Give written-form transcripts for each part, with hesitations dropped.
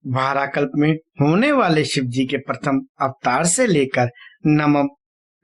वाराकल्प में होने वाले शिव जी के प्रथम अवतार से लेकर नवम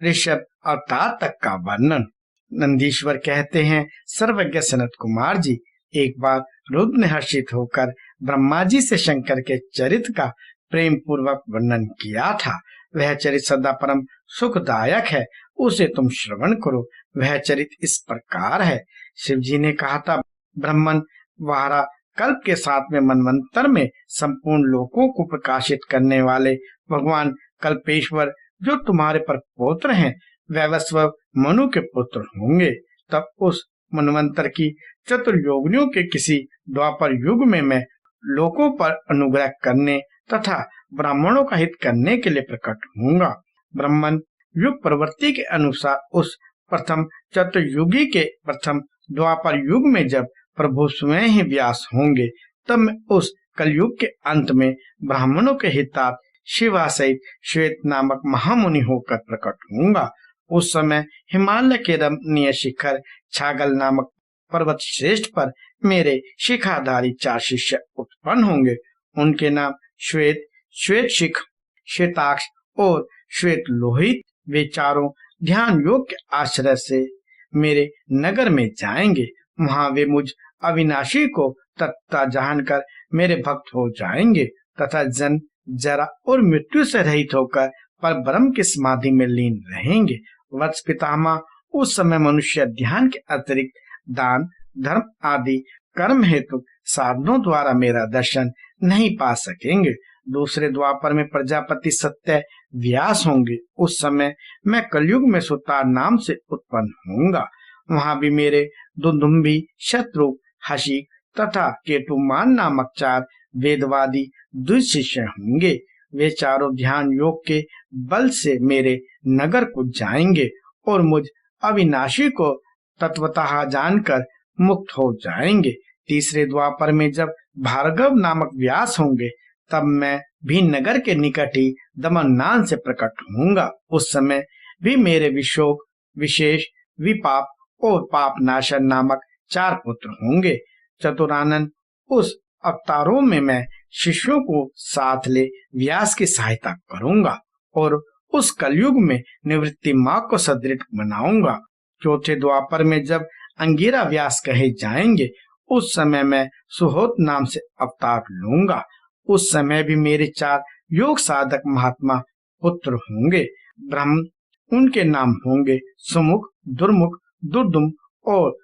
ऋषभ अवतार तक का वर्णन। नंदीश्वर कहते हैं, सर्वज्ञ सनत कुमार जी, एक बार रुद्र ने हर्षित होकर ब्रह्मा जी से शंकर के चरित्र का प्रेम पूर्वक वर्णन किया था। वह चरित्र सदा परम सुखदायक है, उसे तुम श्रवण करो। वह चरित्र इस प्रकार है। शिव जी ने कहा था, ब्रह्मन वारा कल्प के 7वें मनवंतर में संपूर्ण लोकों को प्रकाशित करने वाले भगवान कल्पेश्वर जो तुम्हारे पर पौत्र हैं, वैवस्वत मनु के पुत्र होंगे। तब उस मनवंतर की चतुर्योगियों के किसी द्वापर युग में मैं लोकों पर अनुग्रह करने तथा ब्राह्मणों का हित करने के लिए प्रकट होऊंगा। ब्राह्मण युग प्रवृत्ति के अनुसार उस प्रथम चतुर्युगी के प्रथम द्वापर युग में जब प्रभु स्वयं ही व्यास होंगे, तब मैं उस कलयुग के अंत में ब्राह्मणों के हितार्थ शिवा सहित श्वेत नामक महामुनि होकर प्रकट होऊंगा। उस समय हिमालय के रमणीय शिखर छागल नामक पर्वत श्रेष्ठ पर मेरे शिखाधारी 4 शिष्य उत्पन्न होंगे। उनके नाम श्वेत, श्वेत शिख, श्वेताक्ष और श्वेत लोहित। वे चारों ध्यान योग के आश्रय से मेरे नगर में जाएंगे। वहां वे मुझ अविनाशी को तत्ता जानकर मेरे भक्त हो जाएंगे तथा जन्म, जरा और मृत्यु से रहित होकर पर ब्रह्म की समाधि में लीन रहेंगे। वत्स पितामह, उस समय मनुष्य ध्यान के अतिरिक्त दान, धर्म आदि कर्म हेतु साधनों द्वारा मेरा दर्शन नहीं पा सकेंगे। दूसरे द्वापर में प्रजापति सत्य व्यास होंगे। उस समय मैं कलयुग में सुतार नाम से उत्पन्न होऊंगा। वहां भी मेरे दुंदुम्बी, शत्रु, हसी तथा केतुमान नामक 4 वेदवादी दुशिष्य होंगे। वे चारों ध्यान योग के बल से मेरे नगर को जाएंगे और मुझ अविनाशी को तत्वतः जानकर मुक्त हो जाएंगे। तीसरे द्वापर में जब भार्गव नामक व्यास होंगे, तब मैं भी नगर के निकट ही दमननान से प्रकट होऊंगा। उस समय भी मेरे विशोक, विशेष, विपाप और पाप नाशन नामक 4 पुत्र होंगे। चतुरानन, उस अवतारों में मैं शिष्यों को साथ ले व्यास की सहायता करूंगा और उस कलयुग में निवृत्ति मार्ग को सदृढ़ बनाऊंगा। चौथे द्वापर में जब अंगिरा व्यास कहे जाएंगे, उस समय मैं सुहोत नाम से अवतार लूंगा। उस समय भी मेरे 4 योग साधक महात्मा पुत्र होंगे। ब्रह्म, उनके नाम होंगे सुमुख, दुर्मुख, दुर्दुम और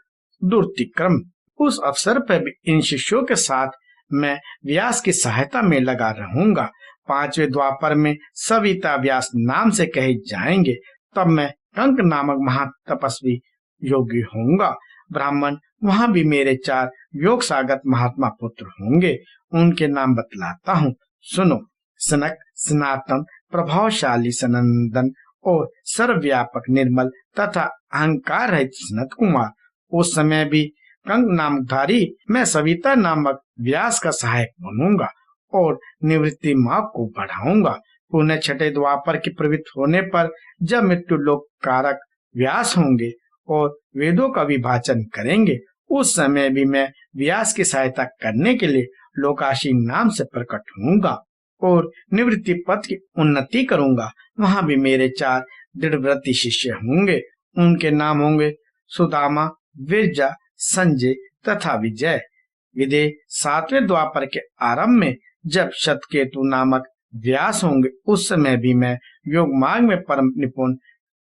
दुर्तिक्रम। उस अवसर पर भी इन शिष्यों के साथ मैं व्यास की सहायता में लगा रहूंगा। 5वें द्वापर में सविता व्यास नाम से कहे जाएंगे। तब मैं कंक नामक महातपस्वी योगी होऊंगा। ब्राह्मण, वहां भी मेरे 4 योग सागत महात्मा पुत्र होंगे। उनके नाम बतलाता हूँ, सुनो। सनक, सनातन, प्रभावशाली सनंदन और सर्वव्यापक निर्मल तथा अहंकार रहित सनत कुमार। उस समय भी कंक नामधारी मैं सविता नामक व्यास का सहायक बनूंगा और निवृत्ति मार्ग को बढ़ाऊंगा। पुनः 6ठे द्वापर के प्रवृत्त होने पर जब मृत्यु लोक कारक व्यास होंगे और वेदों का विभाजन करेंगे, उस समय भी मैं व्यास की सहायता करने के लिए लोकाशी नाम से प्रकट होऊंगा और निवृत्ति पथ की उन्नति करूंगा। वहां भी मेरे 4 दृढ़व्रती शिष्य होंगे। उनके नाम होंगे सुदामा, विरजा, संजय तथा विजय। विदे 7वें द्वापर के आरंभ में जब शतकेतु नामक व्यास होंगे, उस समय भी मैं योग मार्ग में परम निपुण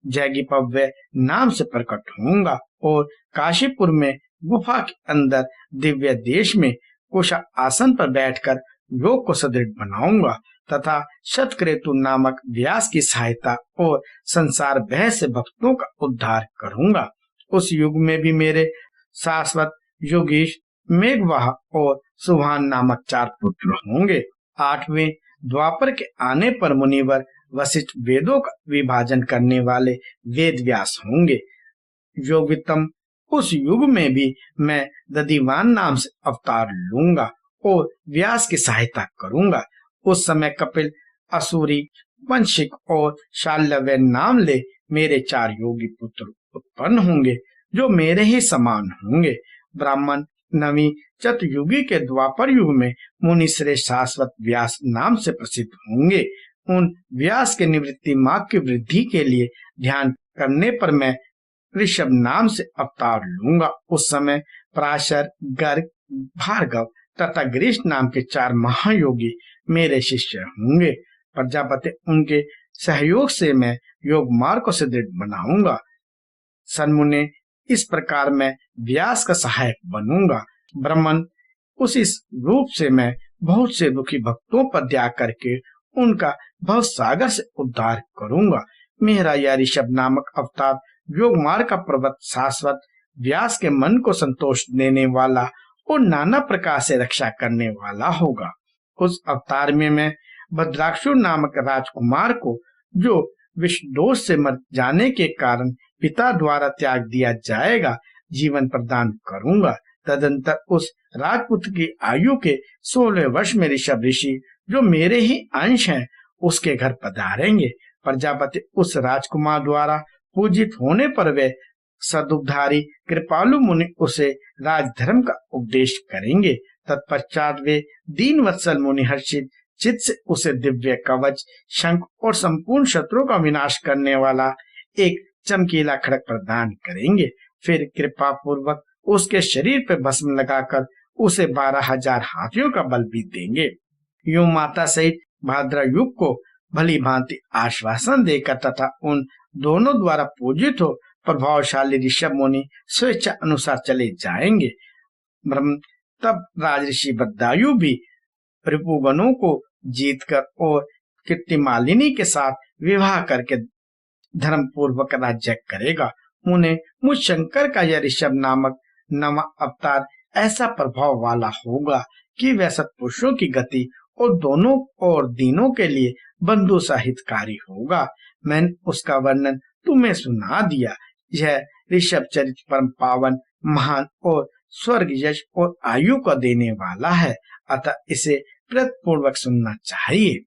जैगिपव्य नाम से प्रकट होऊंगा और काशीपुर में गुफा के अंदर दिव्य देश में कुशा आसन पर बैठकर योग को सदृढ़ बनाऊंगा तथा शतकेतु नामक व्यास की सहायता और संसार भय से भक्तों का उद्धार करूंगा। उस युग में भी मेरे शाश्वत, योगीश, मेघवाह और सुहान नामक 4 पुत्र होंगे। 8वें द्वापर के आने पर मुनिवर वशिष्ठ वेदों का विभाजन करने वाले वेद व्यास होंगे। योगितम, उस युग में भी मैं दधिवान नाम से अवतार लूंगा और व्यास की सहायता करूंगा। उस समय कपिल, असुरी, वंशिक और शाल्यव्य नाम ले मेरे 4 योगी पुत्र उत्पन्न होंगे जो मेरे ही समान होंगे। ब्राह्मण, नवी चतुर्युगी के द्वापर युग में मुनि श्रेष्ठ शाश्वत व्यास नाम से प्रसिद्ध होंगे। उन व्यास के निवृत्ति मार्ग की वृद्धि के लिए ध्यान करने पर मैं ऋषभ नाम से अवतार लूंगा। उस समय पराशर, गर्ग, भार्गव तथा ग्रीष्म नाम के 4 महायोगी मेरे शिष्य होंगे। प्रजापति उनके सहयोग से मैं योग मार्ग को सुदृढ़ बनाऊंगा। सन्मुने, इस प्रकार मैं व्यास का सहायक बनूंगा। ब्राह्मण, उसी रूप से मैं बहुत से दुखी भक्तों पर दया करके उनका भव सागर से उद्धार करूंगा। मेरा यह ऋषभ नामक अवतार योग मार्ग का पर्वत शाश्वत व्यास के मन को संतोष देने वाला और नाना प्रकार से रक्षा करने वाला होगा। उस अवतार में मैं भद्राक्षुर नामक राजकुमार को, जो विष दोष से मर जाने के कारण पिता द्वारा त्याग दिया जाएगा, जीवन प्रदान करूंगा। तदंतर उस राजपुत्र की आयु के 16 वर्ष में ऋषभ ऋषि, जो मेरे ही अंश हैं, उसके घर पधारेंगे। प्रजापति उस राजकुमार द्वारा पूजित होने पर वे सदुपधारी कृपालु मुनि उसे राजधर्म का उपदेश करेंगे। तत्पश्चात वे दीन वत्सल मुनि हर्षित चित्त से उसे दिव्य कवच, शंख और संपूर्ण शत्रुओं का विनाश करने वाला एक चमकीला खड़ग प्रदान करेंगे। फिर कृपा पूर्वक उसके शरीर पर भस्म लगाकर उसे 12,000 हाथियों का बल भी देंगे। यूं माता सहित भाद्रयुग को भली भांति आश्वासन देकर तथा उन दोनों द्वारा पूजित हो प्रभावशाली ऋषभ मुनि स्वेच्छा अनुसार चले जाएंगे। तब राजऋषि बद्दायु भी रिपुगणों को जीतकर और कीर्तिमालिनी के साथ विवाह करके धर्म पूर्वक राज्य करेगा। उन्हें मुझ शंकर का यह ऋषभ नामक नवा अवतार ऐसा प्रभाव वाला होगा कि वह सत्पुरुषों की गति और दोनों और दीनों के लिए बंधु साहितकारी होगा। मैंने उसका वर्णन तुम्हें सुना दिया। यह ऋषभ चरित्र परम पावन, महान और स्वर्ग, यश और आयु को देने वाला है, अतः इसे प्रयत्नपूर्वक सुनना चाहिए।